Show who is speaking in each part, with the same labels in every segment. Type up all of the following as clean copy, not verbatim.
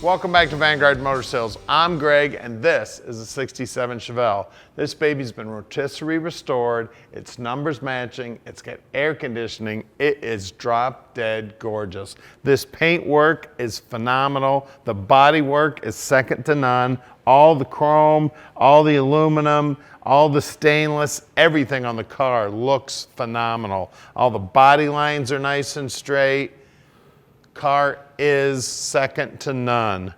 Speaker 1: Welcome back to Vanguard Motor Sales. I'm Greg, and this is a 67 Chevelle. This baby's been rotisserie restored, it's numbers matching, it's got air conditioning, it is drop dead gorgeous. This paint work is phenomenal, the body work is second to none, all the chrome, all the aluminum, all the stainless, everything on the car looks phenomenal. All the body lines are nice and straight. Car is second to none.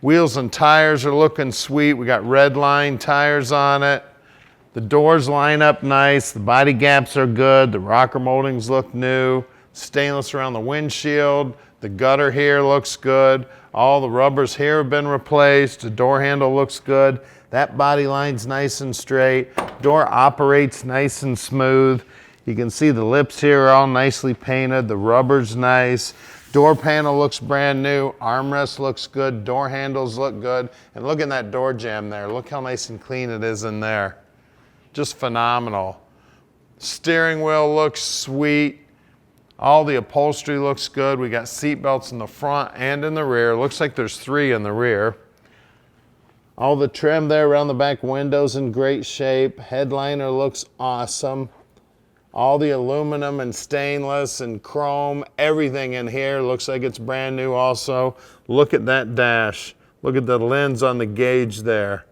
Speaker 1: Wheels and tires are looking sweet. We got red line tires on it. The doors line up nice. The body gaps are good. The rocker moldings look new. Stainless around the windshield. The gutter here looks good. All the rubbers here have been replaced. The door handle looks good. That body line's nice and straight. Door operates nice and smooth. You can see the lips here are all nicely painted. The rubber's nice. Door panel looks brand new. Armrest looks good. Door handles look good. And look at that door jamb there. Look how nice and clean it is in there. Just phenomenal. Steering wheel looks sweet. All the upholstery looks good. We got seat belts in the front and in the rear. Looks like there's 3 in the rear. All the trim there around the back windows in great shape. Headliner looks awesome. All the aluminum and stainless and chrome, everything in here looks like it's brand new also. Look at that dash. Look at the lens on the gauge there.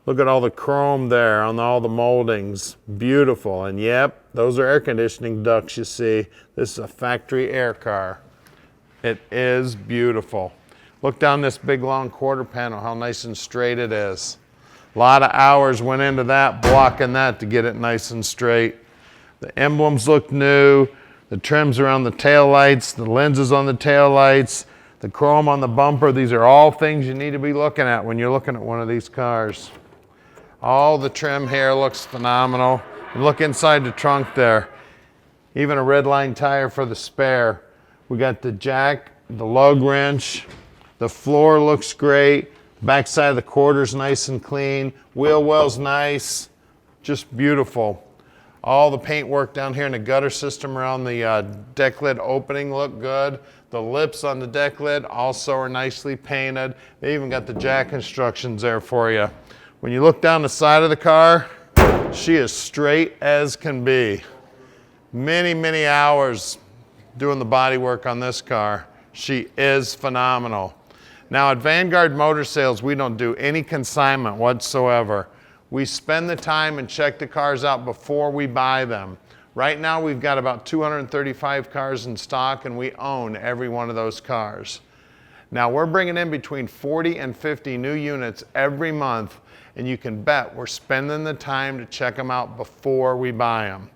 Speaker 1: Look at all the chrome there on all the moldings. Beautiful. And yep, those are air conditioning ducts you see. This is a factory air car. It is beautiful. Look down this big long quarter panel, how nice and straight it is. A lot of hours went into that, blocking that to get it nice and straight. The emblems look new, the trims around the tail lights, the lenses on the tail lights, the chrome on the bumper. These are all things you need to be looking at when you're looking at one of these cars. All the trim here looks phenomenal. And look inside the trunk there. Even a red line tire for the spare. We got the jack, the lug wrench. The floor looks great. Back side of the quarter's nice and clean. Wheel well's nice. Just beautiful. All the paint work down here in the gutter system around the deck lid opening look good. The lips on the deck lid also are nicely painted. They even got the jack instructions there for you. When you look down the side of the car, she is straight as can be. Many, many hours doing the body work on this car. She is phenomenal. Now at Vanguard Motor Sales, we don't do any consignment whatsoever. We spend the time and check the cars out before we buy them. Right now we've got about 235 cars in stock and we own every one of those cars. Now we're bringing in between 40 and 50 new units every month, and you can bet we're spending the time to check them out before we buy them.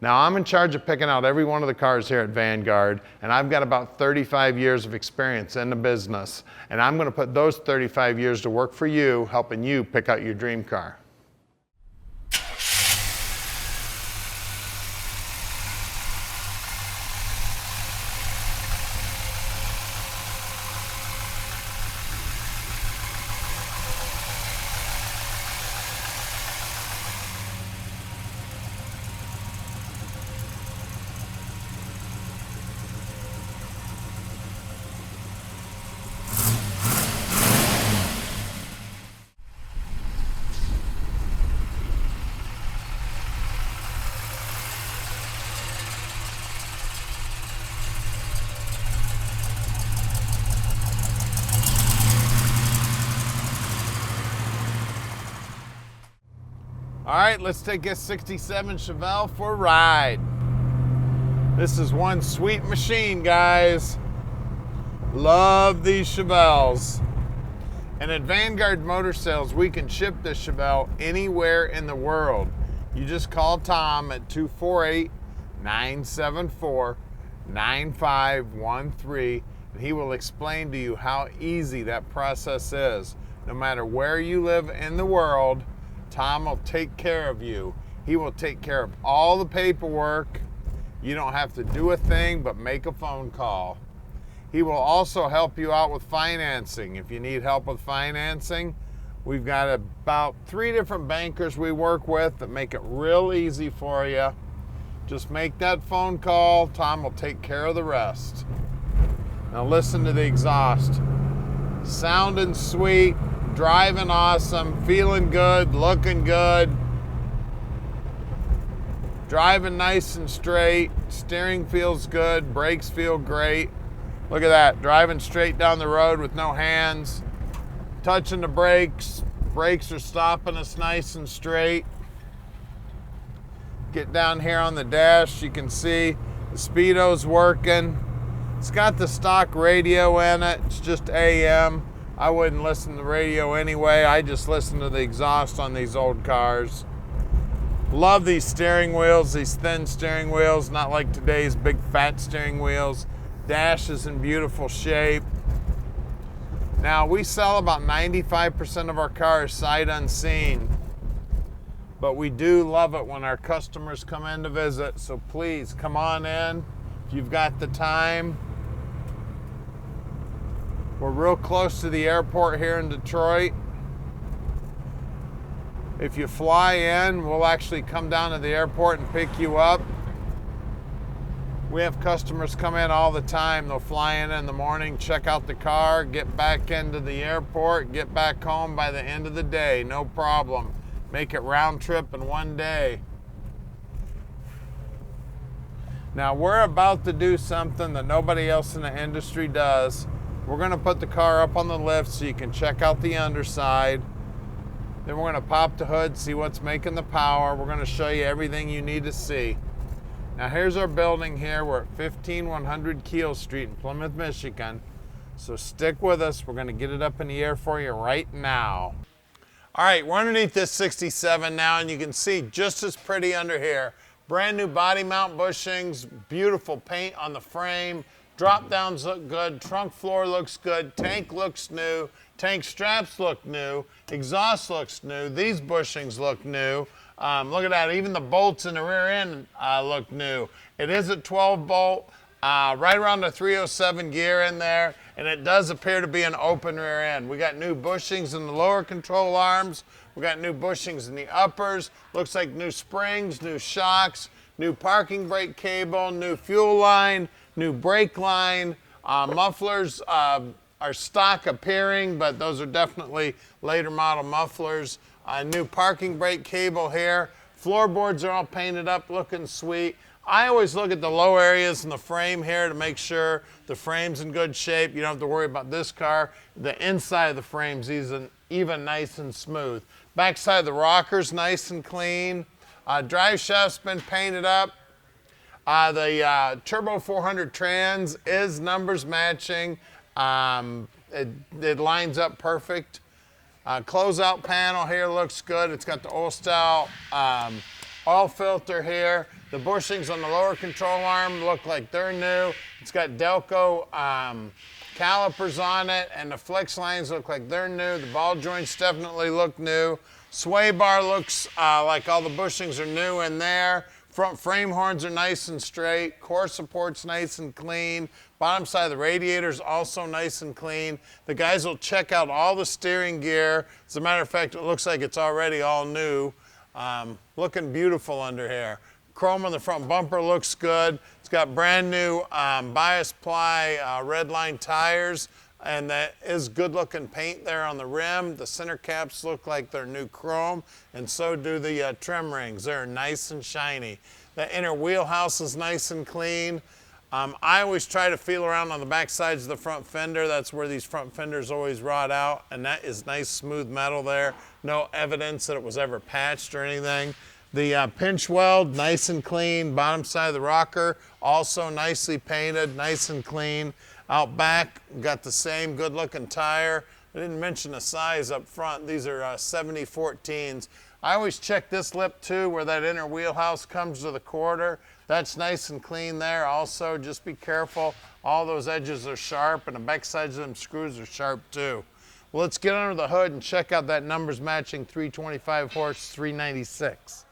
Speaker 1: Now I'm in charge of picking out every one of the cars here at Vanguard, and I've got about 35 years of experience in the business, and I'm going to put those 35 years to work for you, helping you pick out your dream car. All right, let's take this 67 Chevelle for a ride. This is one sweet machine, guys. Love these Chevelles. And at Vanguard Motor Sales, we can ship this Chevelle anywhere in the world. You just call Tom at 248-974-9513, and he will explain to you how easy that process is. No matter where you live in the world, Tom will take care of you. He will take care of all the paperwork. You don't have to do a thing but make a phone call. He will also help you out with financing. If you need help with financing, we've got about 3 different bankers we work with that make it real easy for you. Just make that phone call. Tom will take care of the rest. Now listen to the exhaust. sounding sweet, driving awesome, feeling good, looking good, driving nice and straight, steering feels good, brakes feel great. Look at that, driving straight down the road with no hands, touching the brakes. Brakes are stopping us nice and straight. Get down here on the dash, you can see the speedo's working. It's got the stock radio in it, it's just AM. I wouldn't listen to the radio anyway, I just listen to the exhaust on these old cars. Love these steering wheels, these thin steering wheels, not like today's big fat steering wheels. Dash is in beautiful shape. Now, we sell about 95% of our cars sight unseen, but we do love it when our customers come in to visit, so please come on in if you've got the time. We're real close to the airport here in Detroit. If you fly in, we'll actually come down to the airport and pick you up. We have customers come in all the time. They'll fly in the morning, check out the car, get back into the airport, get back home by the end of the day, no problem. Make it round trip in one day. Now we're about to do something that nobody else in the industry does. We're gonna put the car up on the lift so you can check out the underside. Then we're gonna pop the hood, see what's making the power. We're gonna show you everything you need to see. Now here's our building here. We're at 15100 Keel Street in Plymouth, Michigan. So stick with us. We're gonna get it up in the air for you right now. All right, we're underneath this 67 now, and you can see just as pretty under here. Brand new body mount bushings, beautiful paint on the frame. Drop downs look good, trunk floor looks good, tank looks new, tank straps look new, exhaust looks new, these bushings look new. Look at that, even the bolts in the rear end look new. It is a 12 bolt, right around the 307 gear in there, and it does appear to be an open rear end. We got new bushings in the lower control arms, we got new bushings in the uppers, looks like new springs, new shocks, new parking brake cable, new fuel line, new brake line. Mufflers are stock appearing, but those are definitely later model mufflers. New parking brake cable here. Floorboards are all painted up, looking sweet. I always look at the low areas in the frame here to make sure the frame's in good shape. You don't have to worry about this car. The inside of the frame's even nice and smooth. Backside of the rocker's nice and clean. Drive shaft's been painted up. The Turbo 400 trans is numbers matching. It lines up perfect. Closeout panel here looks good. It's got the oil style oil filter here. The bushings on the lower control arm look like they're new. It's got Delco calipers on it, and the flex lines look like they're new. The ball joints definitely look new. Sway bar looks like all the bushings are new in there. Front frame horns are nice and straight. Core support's nice and clean. Bottom side of the radiator's also nice and clean. The guys will check out all the steering gear. As a matter of fact, it looks like it's already all new. Looking beautiful under here. Chrome on the front bumper looks good. It's got brand new bias ply red line tires, and that is good looking paint there on the rim. The center caps look like they're new chrome, and so do the trim rings. They're nice and shiny. The inner wheelhouse is nice and clean. I always try to feel around on the back sides of the front fender. That's where these front fenders always rot out, and that is nice smooth metal there. No evidence that it was ever patched or anything. The pinch weld, nice and clean. Bottom side of the rocker, also nicely painted, nice and clean. Out back, got the same good looking tire. I didn't mention the size up front. These are 70-14s. I always check this lip too, where that inner wheelhouse comes to the quarter. That's nice and clean there. Also, just be careful. All those edges are sharp, and the back sides of them screws are sharp too. Well, let's get under the hood and check out that numbers matching 325 horse 396.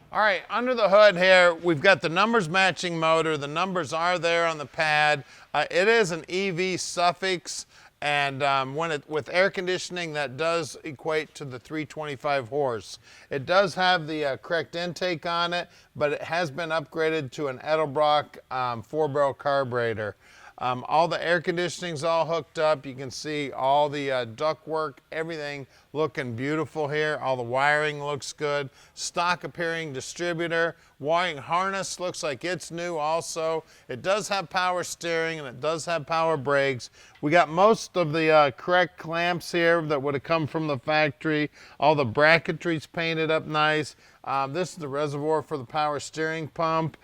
Speaker 1: All right, under the hood here, we've got the numbers matching motor. The numbers are there on the pad. It is an EV suffix, and with air conditioning, that does equate to the 325 horse. It does have the correct intake on it, but it has been upgraded to an Edelbrock 4-barrel carburetor. All the air conditioning's all hooked up. You can see all the duct work, everything looking beautiful here. All the wiring looks good. Stock appearing distributor. Wiring harness looks like it's new also. It does have power steering and it does have power brakes. We got most of the correct clamps here that would have come from the factory. All the bracketry's painted up nice. This is the reservoir for the power steering pump.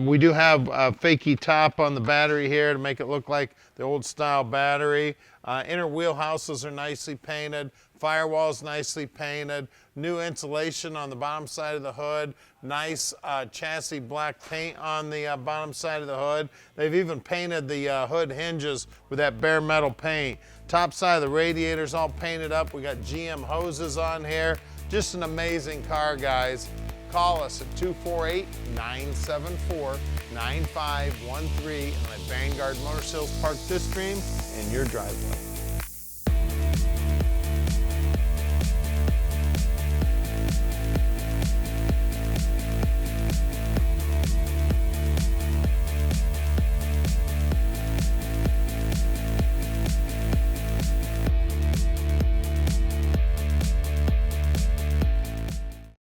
Speaker 1: We do have a fakey top on the battery here to make it look like the old style battery. Inner wheelhouses are nicely painted. Firewall's nicely painted. New insulation on the bottom side of the hood. Nice chassis black paint on the bottom side of the hood. They've even painted the hood hinges with that bare metal paint. Top side of the radiator's all painted up. We got GM hoses on here. Just an amazing car, guys. Call us at 248-974-9513 and let Vanguard Motor Sales park this dream in your driveway.